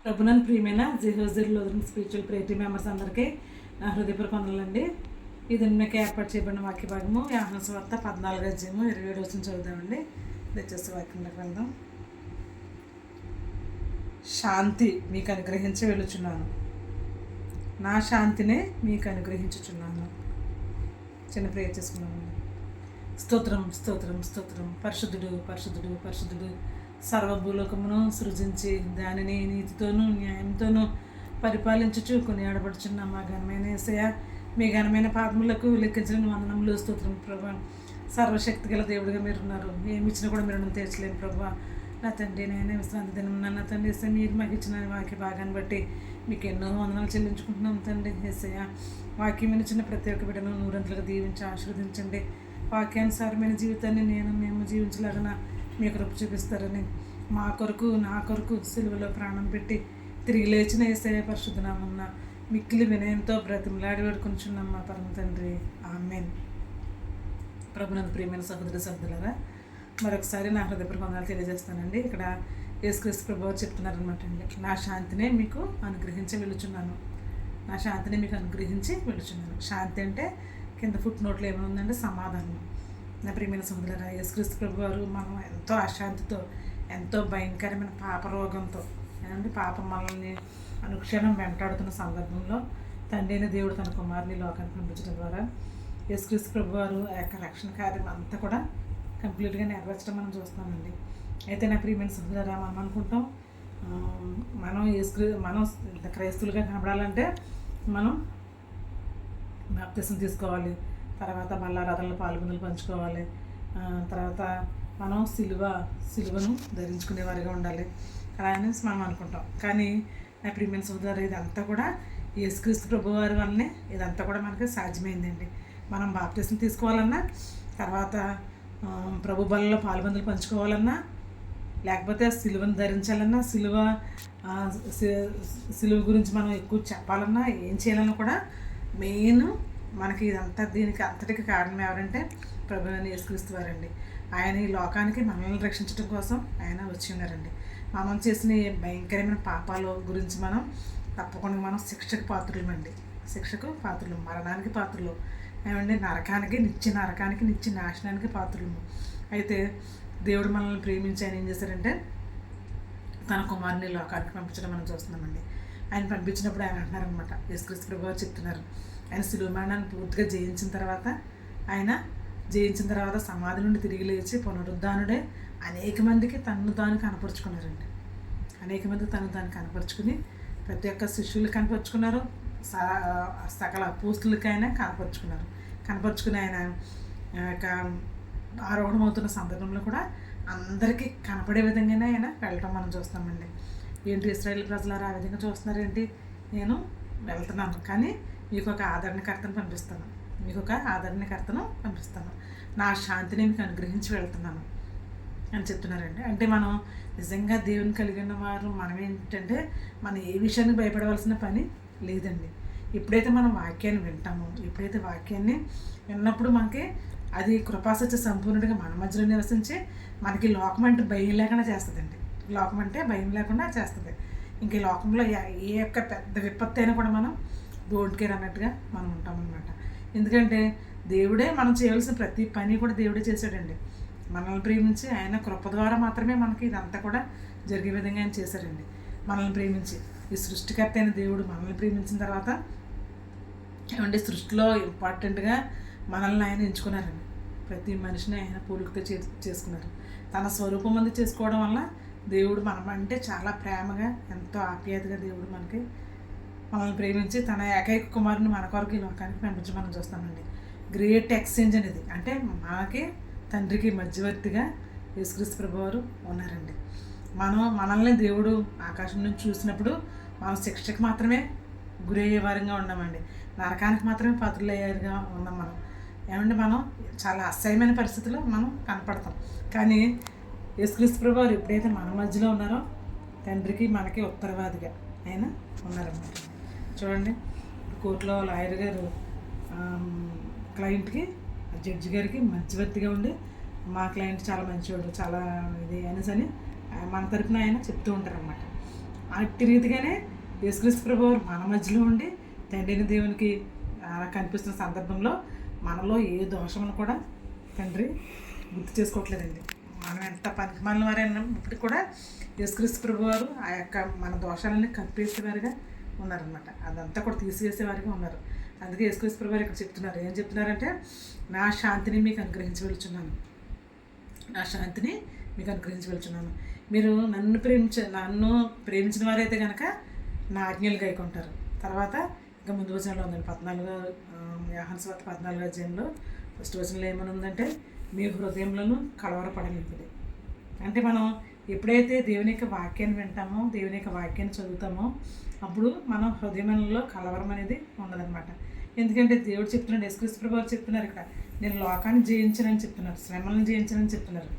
ప్రభునందు ప్రియమైన జీహోజర్లో spiritual pretty members అందరికీ నా హృదయపూర్వక వందనాలండి. ఇది మీకు ఏర్పాటు చేయబడిన వాక్య భాగము యోహాను సువార్త 14:27 వచ్చిన చదువుదామండి. దయచేసి వాక్యంలోకి వెళ్దాం. శాంతి మీకు అనుగ్రహించి వెళ్ళుచున్నాను, నా శాంతినే మీకు అనుగ్రహించుచున్నాను. చిన్న ప్రేయర్ చేసుకున్నామండి. స్తోత్రం స్తోత్రం స్తోత్రం. పరిశుద్ధుడు పరిశుద్ధుడు పరిశుద్ధుడు. సర్వభూలోకమును సృజించి దానిని నీతితోనూ న్యాయంతోనూ పరిపాలించుచు కొనియాడబడుచున్న మా ఘనమైన యేసయ్య, మీ ఘనమైన పాదములకు లెక్కించిన వందనములు స్తోత్రం ప్రభా. సర్వశక్తి గల దేవుడిగా మీరున్నారు. ఏమి ఇచ్చినా కూడా మీరు తీర్చలేను ప్రభా. నా తండ్రి, నేను విశ్రాంతి దినం నా తండ్రి యేసయ్య, మీరు మాకు ఇచ్చిన వాక్య భాగాన్ని బట్టి మీకు ఎన్నో వందనాలు చెల్లించుకుంటున్నాం తండ్రి యేసయ్య. వాక్యం వినిచిన ప్రతి ఒక్క బిడ్డను నూరంతలుగా దీవించి ఆశీర్వదించండి. వాక్యానుసారమైన జీవితాన్ని మేము జీవించలాగా మీ కృప చూపిస్తారని మా కొరకు నా కొరకు సిలువలో ప్రాణం పెట్టి తిరిగి లేచిన యేసయ్య పరిశుద్ధనామమున మిక్కిలి వినయంతో బ్రతిమలాడి వేడుకొనిచున్నాం మా పరమ తండ్రి, ఆమేన్. ప్రభునందు ప్రియమైన సహోదరి సహోదరులారా, మరొకసారి నా హృదయపూర్వక వందనాలు తెలియజేస్తానండి. ఇక్కడ యేసుక్రీస్తు ప్రభువు చెప్తున్నారనమాట అండి, నా శాంతినే మీకు అనుగ్రహించి వెళుచున్నాను, నా శాంతిని మీకు అనుగ్రహించి వెళుచున్నాను. శాంతి అంటే కింద ఫుట్ నోట్లో ఏమైందంటే సమాధానం. నా ప్రియమైన సహోదరులారా, యేసుక్రీస్తు ప్రభు వారు మనం ఎంతో అశాంతితో, ఎంతో భయంకరమైన పాపరోగంతో, ఏమంటే పాపం మనల్ని అనుక్షణం వెంటాడుతున్న సందర్భంలో తండ్రి అయిన దేవుడు తన కుమారుని లోకానికి పంపించడం ద్వారా యేసుక్రీస్తు ప్రభు వారు ఆ యొక్క రక్షణ కార్యం అంతా కూడా కంప్లీట్గా నెరవేర్చడం మనం చూస్తామండి. అయితే నా ప్రియమైన సహోదరులారా, మనం అనుకుంటాం మనం క్రైస్తవులుగా కనబడాలంటే మనం బాప్తిసం తీసుకోవాలి, తర్వాత బల్లారాధనలో పాల్గొనలు పంచుకోవాలి, తర్వాత మనం సిలువను ధరించుకునేవారిగా ఉండాలి అలా అనేసి మనం అనుకుంటాం. కానీ నా ప్రియమైన సోదరు, ఇదంతా కూడా యేసుక్రీస్తు ప్రభువారి వల్లనే ఇదంతా కూడా మనకి సాధ్యమైందండి. మనం బాప్తిసం తీసుకోవాలన్నా, తర్వాత ప్రభు బలలో పాల్గొనలు పంచుకోవాలన్నా, లేకపోతే సిలువను ధరించాలన్నా, సిలువ గురించి మనం ఎక్కువ చెప్పాలన్నా, ఏం చేయాలన్నా కూడా మెయిన్ మనకి ఇదంతా దీనికి అంతటికి కారణం ఎవరంటే ప్రభు అయిన యేసుక్రీస్తు వారండి. ఆయన ఈ లోకానికి మనల్ని రక్షించడం కోసం ఆయన వచ్చి ఉన్నారండి. మనం చేసిన భయంకరమైన పాపాల గురించి మనం తప్పకుండా మనం శిక్షకు పాత్రులు, మరణానికి పాత్రలు, ఏమంటే నిత్య నరకానికి నిత్య నాశనానికి పాత్రలు. అయితే దేవుడు మనల్ని ప్రేమించి ఆయన ఏం చేశారంటే తన కుమారుని లోకానికి పంపించడం మనం చూస్తున్నామండి. ఆయన పంపించినప్పుడు ఆయన అంటున్నారనమాట, యేసుక్రీస్తు ప్రభువు చెప్తున్నారు, ఆయన శిలువ మరణాన్ని పూర్తిగా జయించిన తర్వాత సమాధి నుండి తిరిగి లేచి పునరుద్ధానుడే అనేక మందికి తను తాను కనపరుచుకున్నారండి. అనేక మంది తను కనపరుచుకుని ప్రతి ఒక్క శిష్యులు కనపరుచుకున్నారు, సకల అపోస్తులకైనా కనపరుచుకుని ఆయన యొక్క ఆరోహణం అవుతున్న సందర్భంలో కూడా అందరికీ కనపడే విధంగానే ఆయన వెళ్ళటం మనం చూస్తామండి. ఏంటి ఇశ్రాయేలు ప్రజలారా ఆ విధంగా చూస్తున్నారేంటి? నేను వెళ్తున్నాను, కానీ మీకు ఒక ఆదరణకర్తను పంపిస్తాను, నా శాంతిని మీకు అనుగ్రహించి వెళ్తున్నాను అని చెప్తున్నారండి. అంటే మనం నిజంగా దేవుని కలిగిన వారు మనం ఏంటంటే మనం ఏ విషయానికి భయపడవలసిన పని లేదండి. ఎప్పుడైతే మనం వాక్యాన్ని వింటామో, ఎప్పుడైతే వాక్యాన్ని విన్నప్పుడు మనకి అది కృపాసత్య సంపూర్ణుడిగా మన మధ్యలో నివసించి మనకి లోకం అంటే భయం లేకుండా చేస్తుందండి. లోకం అంటే భయం లేకుండా చేస్తుంది. ఇంక ఈ లోకంలో ఏ యొక్క పెద్ద విపత్తు అయినా కూడా మనం డోంట్ కేర్ అన్నట్టుగా మనం ఉంటామన్నమాట. ఎందుకంటే దేవుడే మనం చేయవలసిన ప్రతి పని కూడా దేవుడే చేశాడండి. మనల్ని ప్రేమించి ఆయన కృప ద్వారా మాత్రమే మనకి ఇదంతా కూడా జరిగే విధంగా ఆయన చేశాడండి. మనల్ని ప్రేమించి ఈ సృష్టికర్త అయిన దేవుడు మనల్ని ప్రేమించిన తర్వాత ఏమంటే సృష్టిలో ఇంపార్టెంట్గా మనల్ని ఆయన ఎంచుకున్నారండి. ప్రతి మనిషిని ఆయన పోలికతో చేసుకున్నారు. తన స్వరూపం మంది చేసుకోవడం వల్ల దేవుడు అంటే చాలా ప్రేమగా, ఎంతో ఆప్యాయతగా దేవుడు మనల్ని ప్రేమించి తన ఏకైక కుమారుని మన కొరకు ఈ లోకానికి పంపించి మనం చూస్తామండి. గ్రేట్ ఎక్స్చేంజ్ అనేది అంటే మనకి తండ్రికి మధ్యవర్తిగా యేసుక్రీస్తు ప్రభువారు ఉన్నారండి. మనల్ని దేవుడు ఆకాశం నుంచి చూసినప్పుడు మనం శిక్షకు మాత్రమే గురయ్యే వారంగా ఉన్నామండి, నరకానికి మాత్రమే పాత్రలయ్యేగా ఉన్నాం మనం. ఏమంటే మనం చాలా అసహ్యమైన పరిస్థితుల్లో మనం కనపడతాం. కానీ యేసుక్రీస్తు ప్రభువారు ఎప్పుడైతే మన మధ్యలో ఉన్నారో తండ్రికి మనకి ఉత్తరవాదిగా ఆయన ఉన్నారన్నమాట. చూడండి, కోర్టులో లాయర్ గారు క్లయింట్కి, జడ్జి గారికి మధ్యవర్తిగా ఉండి మా క్లయింట్ చాలా మంచివాడు, చాలా ఇది అనేసి మన తరపున ఆయన చెప్తూ ఉంటారన్నమాట. అట్టి రీతిగానే యేసుక్రీస్తు ప్రభువారు మన మధ్యలో ఉండి తండ్రిని దేవునికి అలా కనిపిస్తున్న సందర్భంలో మనలో ఏ దోషమును కూడా తండ్రి గుర్తు చేసుకోవట్లేదండి. మనం ఎంత పనికిమాలిన వారైనా ఇప్పటికి కూడా యేసుక్రీస్తు ప్రభువారు ఆ యొక్క మన దోషాలన్నీ కప్పేసేవారుగా ఉన్నారనమాట. అదంతా కూడా తీసివేసేవారుగా ఉన్నారు. అందుకే యేసుక్రీస్తు ప్రభువారు ఇక్కడ చెప్తున్నారు. ఏం చెప్తున్నారంటే, నా శాంతిని మీకు అనుగ్రహించి వెళ్తున్నాను, నా శాంతిని మీకు అనుగ్రహించి వెళ్తున్నాను. మీరు నన్ను ప్రేమించిన వారైతే కనుక నా ఆజ్ఞలు గైకొంటారు. తర్వాత ఇంకా ముందు వచనంలో ఉందండి, 14 యోహాను సువార్త 14వ అధ్యాయంలో ఫస్ట్ వచనంలో ఏమని ఉందంటే, మీ హృదయంలోనూ కలవరపడనివ్వండి. అంటే మనం ఎప్పుడైతే దేవుని యొక్క వాక్యాన్ని వింటామో, దేవుని యొక్క వాక్యాన్ని చదువుతామో, అప్పుడు మన హృదయంలో కలవరం అనేది ఉండదన్నమాట. ఎందుకంటే దేవుడు చెప్తున్నాడు, యేసుక్రీస్తు ప్రభువారు చెప్తున్నారు ఇక్కడ, నేను లోకాన్ని జయించనని చెప్తున్నారు, శ్రమలను జయించనని చెప్తున్నారు.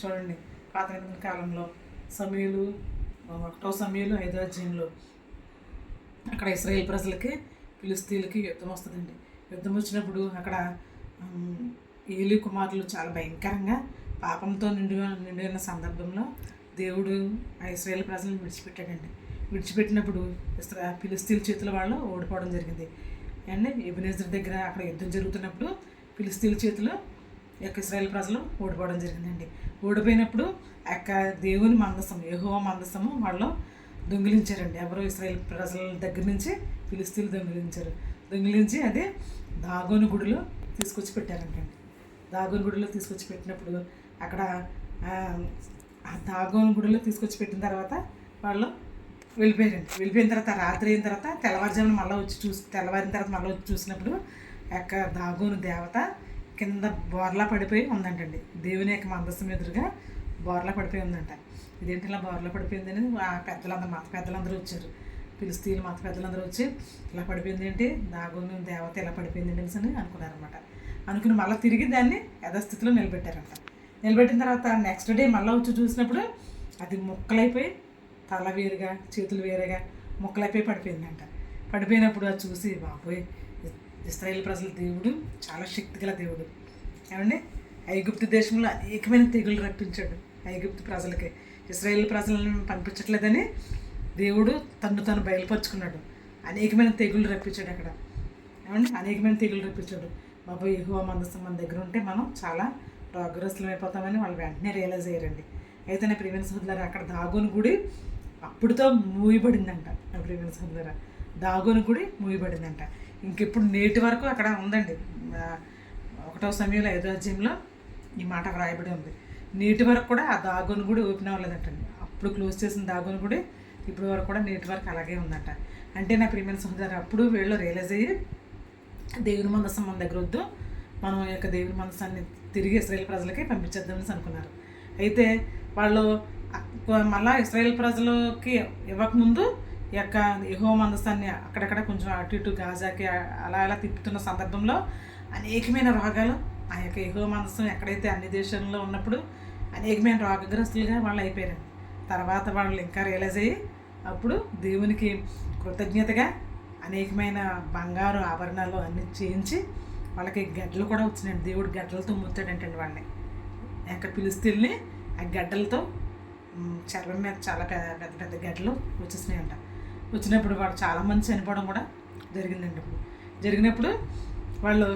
చూడండి, పాత నిబంధన కాలంలో సమూయేలు 1వ సమూయేలు 5వ అధ్యాయంలో అక్కడ ఇశ్రాయేల్ ప్రజలకి ఫిలిష్తీయులకి యుద్ధం వస్తుందండి. యుద్ధం వచ్చినప్పుడు అక్కడ ఏలీ కుమారులు చాలా భయంకరంగా పాపంతో నిండిన సందర్భంలో దేవుడు ఆ ఇశ్రాయేల్ ప్రజలను విడిచిపెట్టాడండి. విడిచిపెట్టినప్పుడు ఫిలిష్తీయుల చేతుల వాళ్ళు ఓడిపోవడం జరిగింది అండ్ ఎబెనెజర్ దగ్గర అక్కడ యుద్ధం జరుగుతున్నప్పుడు ఫిలిష్తీయుల చేతిలో యొక్క ఇశ్రాయేల్ ప్రజలు ఓడిపోవడం జరిగిందండి. ఓడిపోయినప్పుడు ఆ యొక్క దేవుని మందసం, యెహోవా మందసము వాళ్ళు దొంగిలించారండి. ఎవరో ఇశ్రాయేల్ ప్రజల దగ్గర నుంచి ఫిలిష్తీయులు దొంగిలించి అదే దాగోను గుడిలో తీసుకొచ్చి పెట్టారంటండి. దాగోను గుడిలో తీసుకొచ్చి పెట్టినప్పుడు అక్కడ ఆ దాగోను గుడిలో తీసుకొచ్చి పెట్టిన తర్వాత వాళ్ళు వెళ్ళిపోయారండి. వెళ్ళిపోయిన తర్వాత రాత్రి అయిన తర్వాత తెల్లవారిన తర్వాత మళ్ళీ వచ్చి చూసినప్పుడు ఆ యొక్క దాగోను దేవత కింద బోర్లా పడిపోయి ఉందంటండి. దేవుని యొక్క మందసం ఎదురుగా బోర్లా పడిపోయి ఉందంట. ఇదేంటి ఇలా బోర్లా పడిపోయిందని ఆ మత పెద్దలందరూ వచ్చారు. ఫిలిష్తీయులు మత పెద్దలందరూ వచ్చి ఇలా పడిపోయింది ఏంటి, దాగోను దేవత ఇలా పడిపోయింది ఏంటి అని అనుకున్నారనమాట. అనుకుని మళ్ళీ తిరిగి దాన్ని యథాస్థితిలో నిలబెట్టారంట. నిలబెట్టిన తర్వాత నెక్స్ట్ డే మళ్ళీ వచ్చి చూసినప్పుడు అది ముక్కలైపోయి, తల వేరుగా చేతులు వేరేగా ముక్కలైపోయి పడిపోయిందంట. పడిపోయినప్పుడు అది చూసి, బాబోయ్, ఇశ్రాయేల్ ప్రజల దేవుడు చాలా శక్తిగల దేవుడు ఏమండి. ఐగుప్తు దేశంలో అనేకమైన తెగులు రప్పించాడు. ఐగుప్తు ప్రజలకి ఇశ్రాయేల్ ప్రజలను పంపించట్లేదని దేవుడు తను బయలుపరుచుకున్నాడు. అనేకమైన తెగులు రప్పించాడు అక్కడ ఏమండి, అనేకమైన తెగులు రప్పించాడు. బాబు యెహోవా మందసం మన దగ్గర ఉంటే మనం చాలా రోగగ్రస్తులం అయిపోతామని వాళ్ళు వెంటనే రియలైజ్ అయ్యారండి. అయితే నా ప్రియమైన సహోదరులారా, అక్కడ దాగోను గుడి అప్పుడుతో మూయబడిందంట. నా ప్రియమైన సహోదరులారా, దాగోను గుడి మూయబడిందంట. ఇంకెప్పుడు నేటి వరకు అక్కడ ఉందండి. 1వ సమూయేలు 5వ అధ్యాయంలో ఈ మాట వ్రాయబడి ఉంది. నేటి వరకు కూడా ఆ దాగోను గుడి ఓపెన్ అవ్వలేదంటండి. అప్పుడు క్లోజ్ చేసిన దాగోను గుడి ఇప్పటి వరకు కూడా నేటి వరకు అలాగే ఉందంట. అంటే నా ప్రియమైన సహోదరులారా, అప్పుడు వీళ్ళు రియలైజ్ అయ్యి దేవుని మందసం మన దగ్గర వద్దు, మనం యొక్క దేవుని మందసాన్ని తిరిగి ఇశ్రాయేల్ ప్రజలకి పంపించేద్దామని అనుకున్నారు. అయితే వాళ్ళు మళ్ళీ ఇశ్రాయేల్ ప్రజలకి ఇవ్వకముందు ఈ యొక్క యెహోవా మందసాన్ని అక్కడక్కడ కొంచెం అటు ఇటు గాజాకి అలా తిప్పుతున్న సందర్భంలో అనేకమైన రోగాలు ఆ యొక్క యెహోవా మందసం ఎక్కడైతే అన్ని దేశాల్లో ఉన్నప్పుడు అనేకమైన రోగగ్రస్తులుగా వాళ్ళు అయిపోయారు. తర్వాత వాళ్ళు ఇంకా రియలైజ్ అయ్యి అప్పుడు దేవునికి కృతజ్ఞతగా అనేకమైన బంగారు ఆభరణాలు అన్నీ చేయించి వాళ్ళకి గడ్డలు కూడా వచ్చినాయండి. దేవుడు గడ్డలతో ముత్తాడంటండి వాళ్ళని. ఇంకా ఫిలిష్తీయుల్ని ఆ గడ్డలతో చర్మం మీద చాలా పెద్ద పెద్ద గడ్డలు వచ్చేసినాయంట. వచ్చినప్పుడు వాళ్ళు చాలామంది చనిపోవడం కూడా జరిగిందండి. జరిగినప్పుడు వాళ్ళు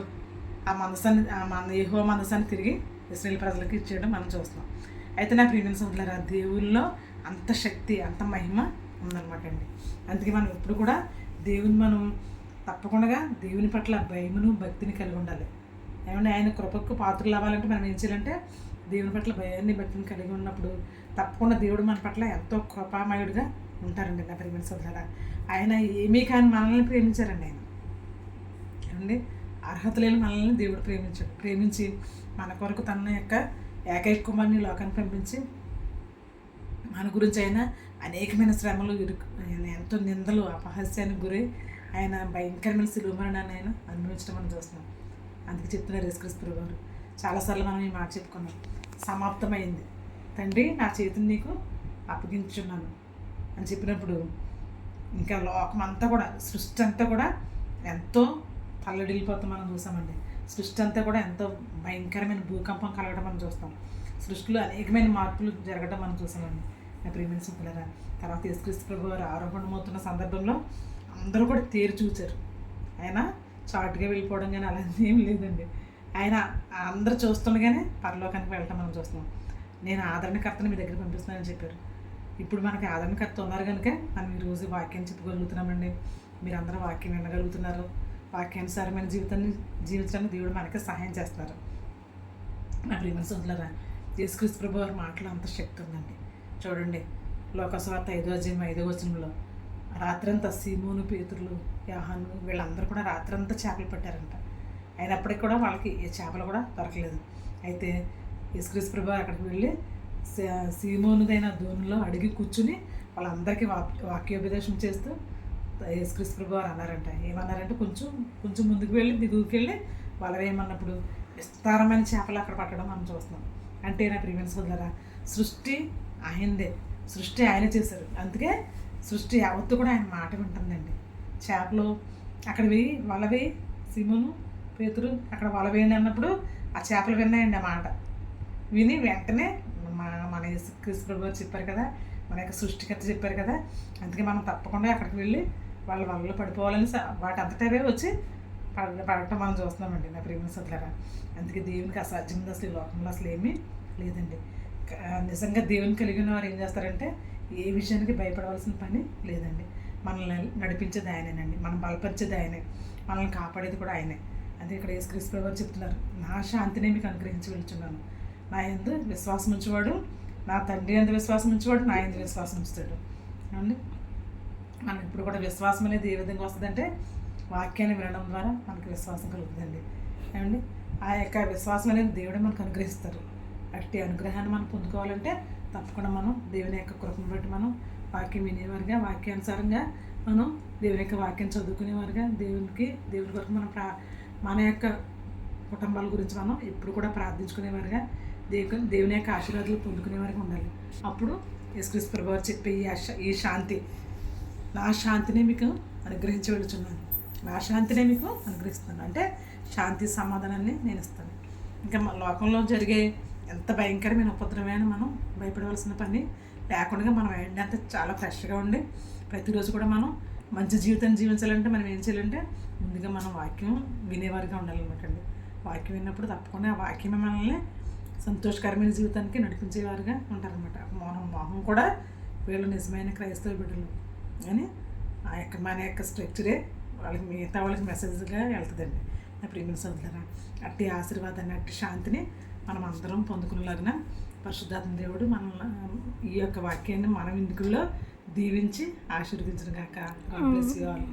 ఆ మందసాన్ని యెహోవా మందసాన్ని తిరిగి ఇశ్రాయేల్ ప్రజలకు ఇచ్చేయడం మనం చూస్తున్నాం. అయితే నా ప్రియమైన సహోదరులారా, దేవుల్లో అంత శక్తి, అంత మహిమ ఉందన్నమాట అండి. అందుకే మనం ఎప్పుడు కూడా మనం తప్పకుండా దేవుని పట్ల భయమును భక్తిని కలిగి ఉండాలి. ఏమంటే ఆయన కృపకు పాత్రలు అవ్వాలంటే మనం ఏం చేయాలంటే దేవుని పట్ల భయాన్ని భక్తిని కలిగి ఉన్నప్పుడు తప్పకుండా దేవుడు మన పట్ల ఎంతో కృపామయుడిగా ఉంటారండి. నా ప్రియమైన సోదరులారా, ఆయన ఏమీ కానీ మనల్ని ప్రేమించారండి. ఆయన ఏమండి, అర్హత లేని మనల్ని దేవుడు ప్రేమించి మన కొరకు తన యొక్క ఏకైక కుమారుని లోకాన్ని పంపించి మన గురించి ఆయన అనేకమైన శ్రమలు ఎంతో నిందలు అపహాస్యానికి గురై ఆయన భయంకరమైన శిలువ మరణాన్ని ఆయన అనుభవించడం మనం చూస్తున్నాం. అందుకే చెప్తున్నారు యేసుక్రీస్తు ప్రభువారు. చాలాసార్లు మనం ఈ మాట చెప్పుకున్నాం, సమాప్తమైంది తండ్రి, నా చేతిని నీకు అప్పగించున్నాను అని చెప్పినప్పుడు ఇంకా లోకం అంతా కూడా, సృష్టి అంతా కూడా ఎంతో తల్లడిల్లిపోతాం మనం చూసామండి. సృష్టి అంతా కూడా ఎంతో భయంకరమైన భూకంపం కలగడం మనం చూస్తాం. సృష్టిలో అనేకమైన మార్పులు జరగడం మనం చూసామండి. నా ప్రియమైన సభ్యులారా. తర్వాత యేసుక్రీస్తు ప్రభు వారు ఆరోహణమవుతున్న సందర్భంలో అందరూ కూడా తేరు చూచారు. ఆయన చాటుగా వెళ్ళిపోవడం కానీ అలాంటి ఏం లేదండి. ఆయన అందరూ చూస్తుండగానే పరలోకానికి వెళ్ళటం మనం చూస్తున్నాం. నేను ఆదరణకర్తని మీ దగ్గర పంపిస్తున్నానని చెప్పారు. ఇప్పుడు మనకి ఆదరణకర్త ఉన్నారు కనుక మనం ఈరోజు వాక్యాన్ని చెప్పగలుగుతున్నామండి. మీరందరూ వాక్యం వినగలుగుతున్నారు. వాక్యానుసారమైన జీవితాన్ని జీవించడానికి దేవుడు మనకి సహాయం చేస్తున్నారు. నా ప్రియమైన సోదరులారా, యేసుక్రీస్తు ప్రభు వారి మాటలో అంత శక్తి ఉందండి. చూడండి, లోకసువార్త 5వ అధ్యాయం 5వ వచనంలో రాత్రంతా సీమోను, పేతురులు, యోహాను వీళ్ళందరూ కూడా రాత్రంతా చేపలు పట్టారంట. అయినప్పటికీ కూడా వాళ్ళకి ఏ చేపలు కూడా దొరకలేదు. అయితే యేసుక్రీస్తు ప్రభు అక్కడికి వెళ్ళి సీమోనుదైన దోణిలో అడిగి కూర్చుని వాళ్ళందరికీ వాక్యోపదేశం చేస్తూ యేసుక్రీస్తు ప్రభు వారు అన్నారంట. ఏమన్నారంటే, కొంచెం ముందుకు వెళ్ళి దిగుకి వెళ్ళి వాళ్ళవేమన్నప్పుడు విస్తారమైన చేపలు అక్కడ పట్టడం మనం చూస్తున్నాం. అంటే నా ప్రియమైన సోదరులారా, సృష్టి ఆయనదే, సృష్టి ఆయన చేశారు. అందుకే సృష్టి యావత్తు కూడా ఆయన మాట వింటుందండి. చేపలు అక్కడ వేయి వలవేయి, సీమోను పేతురు అక్కడ వలవేయండి అన్నప్పుడు ఆ చేపలు విన్నాయండి ఆ మాట. విని వెంటనే మన యేసుక్రీస్తు ప్రభు వారు చెప్పారు కదా, మన యొక్క సృష్టికర్త చెప్పారు కదా, అందుకే మనం తప్పకుండా అక్కడికి వెళ్ళి వాళ్ళ వలలో పడిపోవాలని వాటి అంతటా వచ్చి పడటం మనం చూస్తున్నామండి. నా ప్రియమైన సోదరులారా, అందుకే దేవునికి అసాధ్యంగా అసలు ఈ లోకంలో అసలు ఏమీ లేదండి. నిజంగా దేవుని కలిగిన వారు ఏం చేస్తారంటే ఏ విషయానికి భయపడవలసిన పని లేదండి. మనల్ని నడిపించేది ఆయనేనండి, మనం బలపరిచేది ఆయనే, మనల్ని కాపాడేది కూడా ఆయనే. అదే ఇక్కడ యేసుక్రీస్తు ప్రభు చెప్తున్నారు, నా శాంతిని మీకు అనుగ్రహించి వెళ్తున్నాను. నా యందు విశ్వాసం ఉంచేవాడు, నా తండ్రి యందు విశ్వాసం ఉంచేవాడు నా యందు విశ్వాసం ఉంచుతాడు. అండి, మనం ఇప్పుడు కూడా విశ్వాసం అనేది ఏ విధంగా వస్తుందంటే వాక్యాన్ని వినడం ద్వారా మనకు విశ్వాసం కలుగుతుందండి. ఏమండి, ఆ యొక్క విశ్వాసం అనేది దేవుడే మనకు అనుగ్రహిస్తారు. అట్టి అనుగ్రహాన్ని మనం పొందుకోవాలంటే తప్పకుండా మనం దేవుని యొక్క కృపను బట్టి మనం వాక్యం వినేవారుగా, వాక్యానుసారంగా మనం దేవుని యొక్క వాక్యం చదువుకునేవారుగా, దేవుని కొరకు మనం మన యొక్క కుటుంబాల గురించి మనం ఎప్పుడు కూడా ప్రార్థించుకునేవారుగా, దేవుని యొక్క ఆశీర్వాదాలు పొందుకునేవారుగా ఉండాలి. అప్పుడు యేసుక్రీస్తు ప్రభు వారు చెప్పే ఈ శాంతి, నా శాంతిని మీకు అనుగ్రహించి వెళుచున్నాను, నా శాంతినే మీకు అనుగ్రహిస్తున్నాను అంటే శాంతి సమాధానాన్ని నేను ఇస్తాను. ఇంకా లోకంలో జరిగే ఎంత భయంకరమైన ఉపద్రవమైన మనం భయపడవలసిన పని లేకుండా మనం ఏంటంటే చాలా ఫ్రెష్గా ఉండి ప్రతిరోజు కూడా మనం మంచి జీవితాన్ని జీవించాలంటే మనం ఏం చేయాలంటే ముందుగా మనం వాక్యం వినేవారిగా ఉండాలన్నమాట అండి. వాక్యం విన్నప్పుడు తప్పకుండా ఆ వాక్యమే మనల్ని సంతోషకరమైన జీవితానికి నడిపించేవారుగా ఉంటారనమాట. మోహం కూడా వీళ్ళు నిజమైన క్రైస్తవ బిడ్డలు అని మన యొక్క స్ట్రక్చరే వాళ్ళకి మిగతా వాళ్ళకి మెసేజ్గా వెళ్తుందండి. నా ప్రియమైన సోదరులారా, అట్టి ఆశీర్వాదాన్ని, అట్టి శాంతిని మనం అందరం పొందుకునేలాగిన పరిశుద్ధాత్మ దేవుడు ఈ యొక్క వాక్యాన్ని మన విందుకుల్లో దీవించి ఆశీర్వదించిన గాక. God bless you all.